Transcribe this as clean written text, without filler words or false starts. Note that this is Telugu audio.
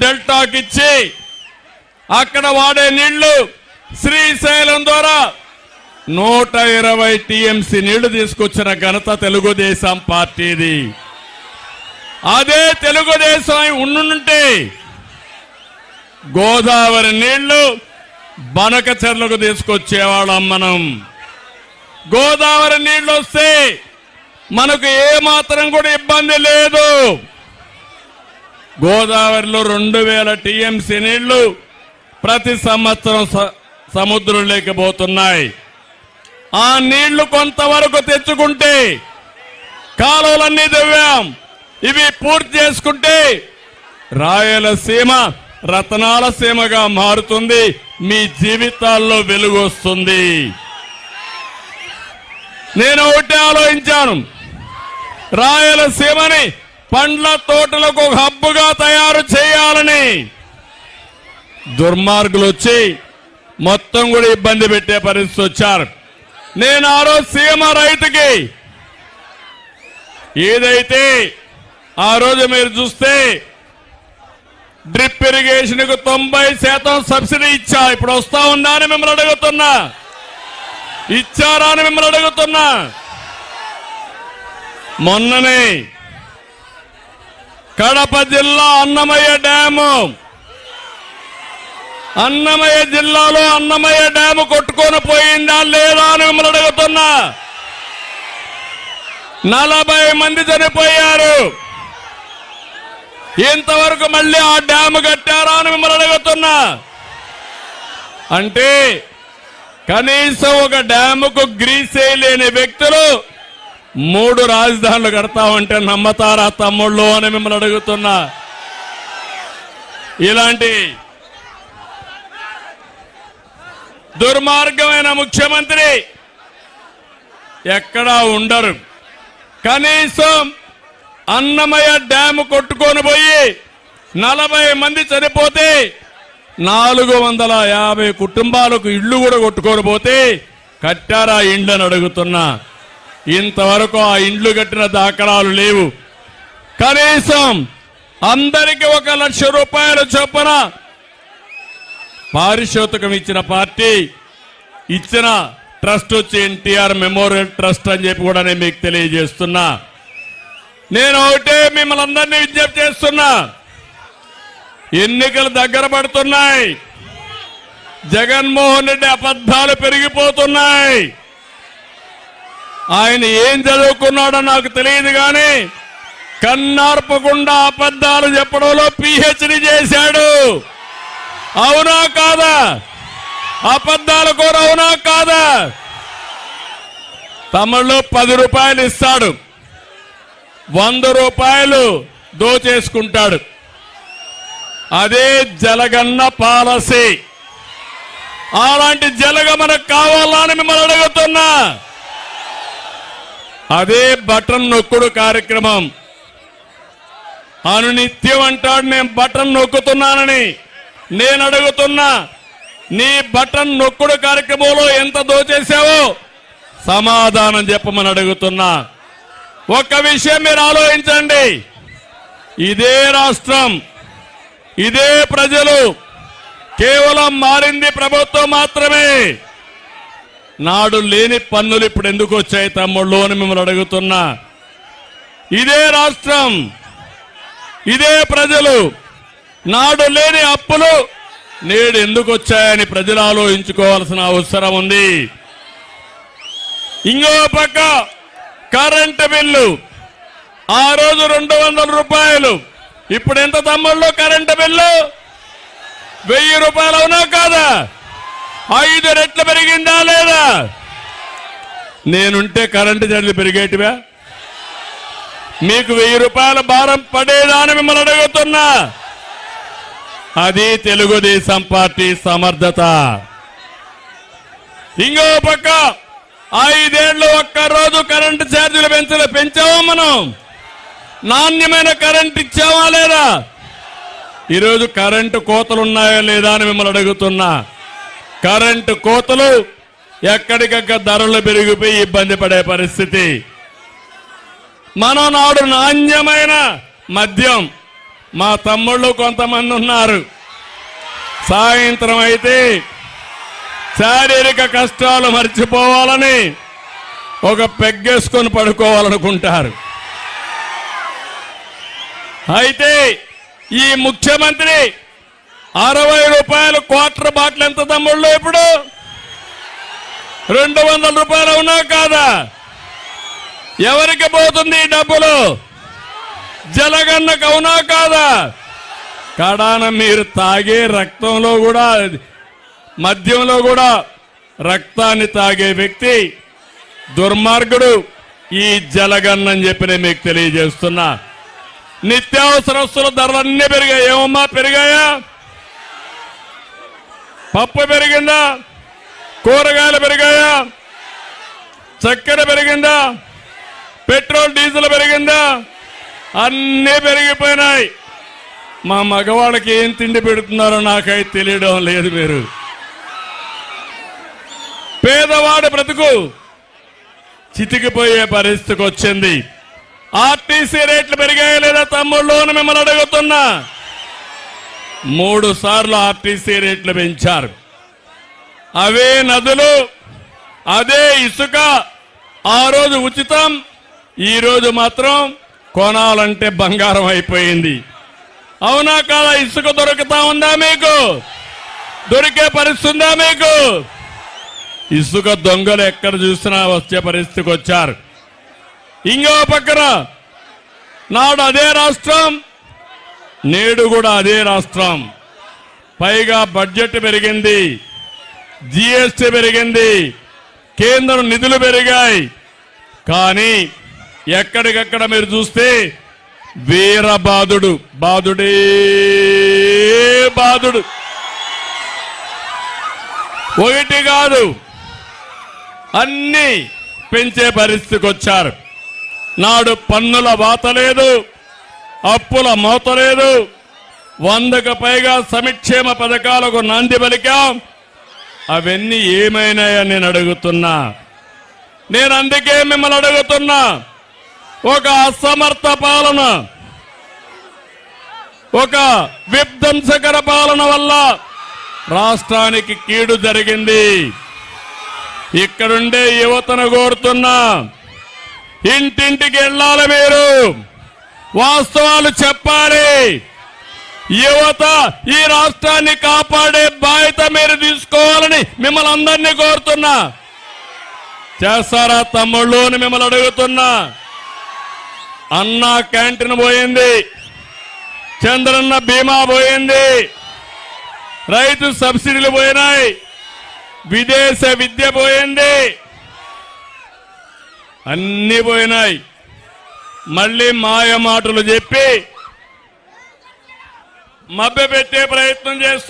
డెల్టాకి ఇచ్చి అక్కడ వాడే నీళ్లు శ్రీశైలం ద్వారా 120 టీఎంసీ నీళ్లు తీసుకొచ్చిన ఘనత తెలుగుదేశం పార్టీది. అదే తెలుగుదేశం ఉండుంటే గోదావరి నీళ్లు బనకచెర్లకు తీసుకొచ్చేవాళ్ళం. మనం గోదావరి నీళ్లు వస్తే మనకు ఏ మాత్రం కూడా ఇబ్బంది లేదు. గోదావరిలో 2000 టీఎంసీ నీళ్లు ప్రతి సంవత్సరం సముద్రంలోకి పోతున్నాయి. ఆ నీళ్లు కొంతవరకు తెచ్చుకుంటే కాలువలన్నీ దివ్యాం, ఇవి పూర్తి చేసుకుంటే రాయలసీమ రతనాల సీమగా మారుతుంది. మీ జీవితాల్లో వెలుగు వస్తుంది. నేను ఒకటే ఆలోచించాను, రాయలసీమని పండ్ల తోటలకు ఒక హబ్బుగా తయారు చేయాలని. దుర్మార్గులు వచ్చి మొత్తం కూడా ఇబ్బంది పెట్టే పరిస్థితి వచ్చారు. నేను ఆ రోజు సీమ రైతుకి ఏదైతే ఆ రోజు మీరు చూస్తే డ్రిప్ ఇరిగేషన్ కు 90% సబ్సిడీ ఇచ్చా. ఇప్పుడు వస్తా ఉందా అని మిమ్మల్ని అడుగుతున్నా, ఇచ్చారా అని మిమ్మల్ని అడుగుతున్నా. మొన్ననే కడప జిల్లా అన్నమయ్య డ్యాము, అన్నమయ్య జిల్లాలో అన్నమయ్య డ్యాము కొట్టుకొని పోయిందా లేదా అని మిమ్మల్ని అడుగుతున్నా. 40 మంది చనిపోయారు. ఇంతవరకు మళ్ళీ ఆ డ్యాము కట్టారా అని మిమ్మల్ని అడుగుతున్నా. అంటే కనీసం ఒక డ్యాముకు గ్రీసే లేని వ్యక్తులు 3 రాజధానులు కడతామంటే నమ్మతారా తమ్ముళ్ళు అని మిమ్మల్ని అడుగుతున్నా. ఇలాంటి దుర్మార్గమైన ముఖ్యమంత్రి ఎక్కడా ఉండరు. కనీసం అన్నమయ్య డ్యాము కొట్టుకొని పోయి 40 మంది చనిపోతే 450 కుటుంబాలకు ఇళ్లు కూడా కొట్టుకొని పోతే కట్టారా ఇండ్లు అని అడుగుతున్నా. ఇంతవరకు ఆ ఇండ్లు కట్టిన దాఖలాలు లేవు. కనీసం అందరికి 1 లక్ష రూపాయల చొప్పున పారితోషికం ఇచ్చిన పార్టీ, ఇచ్చిన ట్రస్ట్ వచ్చి ఎన్టీఆర్ మెమోరియల్ ట్రస్ట్ అని చెప్పి కూడా నేను మీకు తెలియజేస్తున్నా. నేను ఒకటే మిమ్మల్ని అందరినీ విజ్ఞప్తి చేస్తున్నా, ఎన్నికలు దగ్గర పడుతున్నాయి. జగన్మోహన్ రెడ్డి అబద్ధాలు పెరిగిపోతున్నాయి. ఆయన ఏం చదువుకున్నాడో నాకు తెలియదు కానీ కన్నార్పకుండా అబద్ధాలు చెప్పడంలో పిహెచ్డి చేశాడు. అవునా కాదా? అబద్ధాల కూర అవునా కాదా? తమిళ్లో 10 రూపాయలు ఇస్తాడు, 100 రూపాయలు దోచేసుకుంటాడు. అదే జలగన్న పాలసీ. అలాంటి జలగ మనకు కావాలా అని మిమ్మల్ని అడుగుతున్నా. అదే బటన్ నొక్కుడు కార్యక్రమం. అనునిత్యం అంటాడు నేను బటన్ నొక్కుతున్నానని. నేను అడుగుతున్నా, నీ బటన్ నొక్కుడు కార్యక్రమంలో ఎంత దోచేశావో సమాధానం చెప్పమని అడుగుతున్నా. ఒక్క విషయం మీరు ఆలోచించండి, ఇదే రాష్ట్రం, ఇదే ప్రజలు, కేవలం మారింది ప్రభుత్వం మాత్రమే. నాడు లేని పన్నులు ఇప్పుడు ఎందుకు వచ్చాయి తమ్ముళ్ళు అని మిమ్మల్ని అడుగుతున్నా. ఇదే రాష్ట్రం, ఇదే ప్రజలు, నాడు లేని అప్పులు నేడు ఎందుకు వచ్చాయని ప్రజలు ఆలోచించుకోవాల్సిన అవసరం ఉంది. ఇంకో పక్క కరెంటు బిల్లు ఆ రోజు 200 రూపాయలు, ఇప్పుడు ఎంత తమ్ముళ్ళు కరెంటు బిల్లు? 1000 రూపాయలు అవునా కాదా? 5 రెట్లు పెరిగిందా లేదా? నేనుంటే కరెంటు ఛార్జీలు పెరిగేటివా? మీకు 1000 రూపాయల భారం పడేదా అని మిమ్మల్ని అడుగుతున్నా. అది తెలుగుదేశం పార్టీ సమర్థత. ఇంకో పక్క 5 ఏళ్లు ఒక్కరోజు కరెంటు ఛార్జీలు పెంచావా? మనం నాణ్యమైన కరెంటు ఇచ్చావా లేదా? ఈరోజు కరెంటు కోతలు ఉన్నాయా లేదా అని మిమ్మల్ని అడుగుతున్నా. కరెంటు కోతలు, ఎక్కడికక్కడ ధరలు పెరిగిపోయి ఇబ్బంది పడే పరిస్థితి. మనం నాడు నాణ్యమైన మద్యం, మా తమ్ముళ్ళు కొంతమంది ఉన్నారు. సాయంత్రం అయితే శారీరక కష్టాలు మర్చిపోవాలని ఒక పెగ్గేసుకొని పడుకోవాలనుకుంటారు. అయితే ఈ ముఖ్యమంత్రి 60 రూపాయలు క్వార్టర్ బాటిల్ ఎంత తమ్ముళ్ళు? ఇప్పుడు 200 రూపాయలు అవునా కాదా? ఎవరికి పోతుంది ఈ డబ్బులు? జలగన్నకు అవునా కాదా? కడాన మీరు తాగే రక్తంలో కూడా, మద్యంలో కూడా రక్తాన్ని తాగే వ్యక్తి దుర్మార్గుడు ఈ జలగన్నని చెప్పి నేను మీకు తెలియజేస్తున్నా. నిత్యావసర వస్తువుల ధరలన్నీ పెరిగాయి. ఏమమ్మా పెరిగాయా? పప్పు పెరిగిందా? కూరగాయలు పెరిగాయా? చక్కెర పెరిగిందా? పెట్రోల్ డీజిల్ పెరిగిందా? అన్నీ పెరిగిపోయినాయి. మా మగవాళ్ళకి ఏం తిండి పెడుతున్నారో నాకైతే తెలియడం లేదు. మీరు పేదవాడి బ్రతుకు చితికిపోయే పరిస్థితికి వచ్చింది. ఆర్టీసీ రేట్లు పెరిగాయా లేదా తమ్ముళ్ళు అని మిమ్మల్ని అడుగుతున్నా. 3 సార్లు ఆర్టీసీ రేట్లు పెంచారు. అవే నదులు, అదే ఇసుక ఆ రోజు ఉచితం, ఈ రోజు మాత్రం కొనాలంటే బంగారం అయిపోయింది. అవునా కాదా? ఇసుక దొరుకుతా ఉందా మీకు? దొరికే పరిస్థితి ఉందా మీకు? ఇసుక దొంగలు ఎక్కడ చూసినా వచ్చే పరిస్థితికి వచ్చారు. ఇంకో పక్కన నాడు అదే రాష్ట్రం, నేడు కూడా అదే రాష్ట్రం. పైగా బడ్జెట్ పెరిగింది, జీఎస్టీ పెరిగింది, కేంద్రం నిధులు పెరిగాయి. కానీ ఎక్కడికక్కడ మీరు చూస్తే వీరబాదుడు, బాదుడే బాదుడు. ఒకటి కాదు, అన్ని పెంచే పరిస్థితికి వచ్చారు. నాడు పన్నుల వాత లేదు, అప్పుల మోత లేదు, 100కు పైగా సంక్షేమ పథకాలకు నాంది పలికాం. అవన్నీ ఏమైనాయని నేను అడుగుతున్నా. నేను అందుకే మిమ్మల్ని అడుగుతున్నా. ఒక అసమర్థ పాలన, ఒక విధ్వంసకర పాలన వల్ల రాష్ట్రానికి కీడు జరిగింది. ఇక్కడుండే యువతను కోరుతున్నా, ఇంటింటికి వెళ్ళాలి, మీరు వాస్తవాలు చెప్పాలి. యువత ఈ రాష్ట్రాన్ని కాపాడే బాధ్యత మీరు తీసుకోవాలని మిమ్మల్ని అందరినీ కోరుతున్నా. చేస్తారా తమ్ముళ్ళు అని మిమ్మల్ని అడుగుతున్నా. అన్నా క్యాంటీన్ పోయింది, చంద్రన్న బీమా పోయింది, రైతు సబ్సిడీలు పోయినాయి, విదేశ విద్య పోయింది, అన్ని పోయినాయి. మళ్ళీ మాయ మాటలు చెప్పి మభ్యపెట్టే ప్రయత్నం చేస్తున్నారు.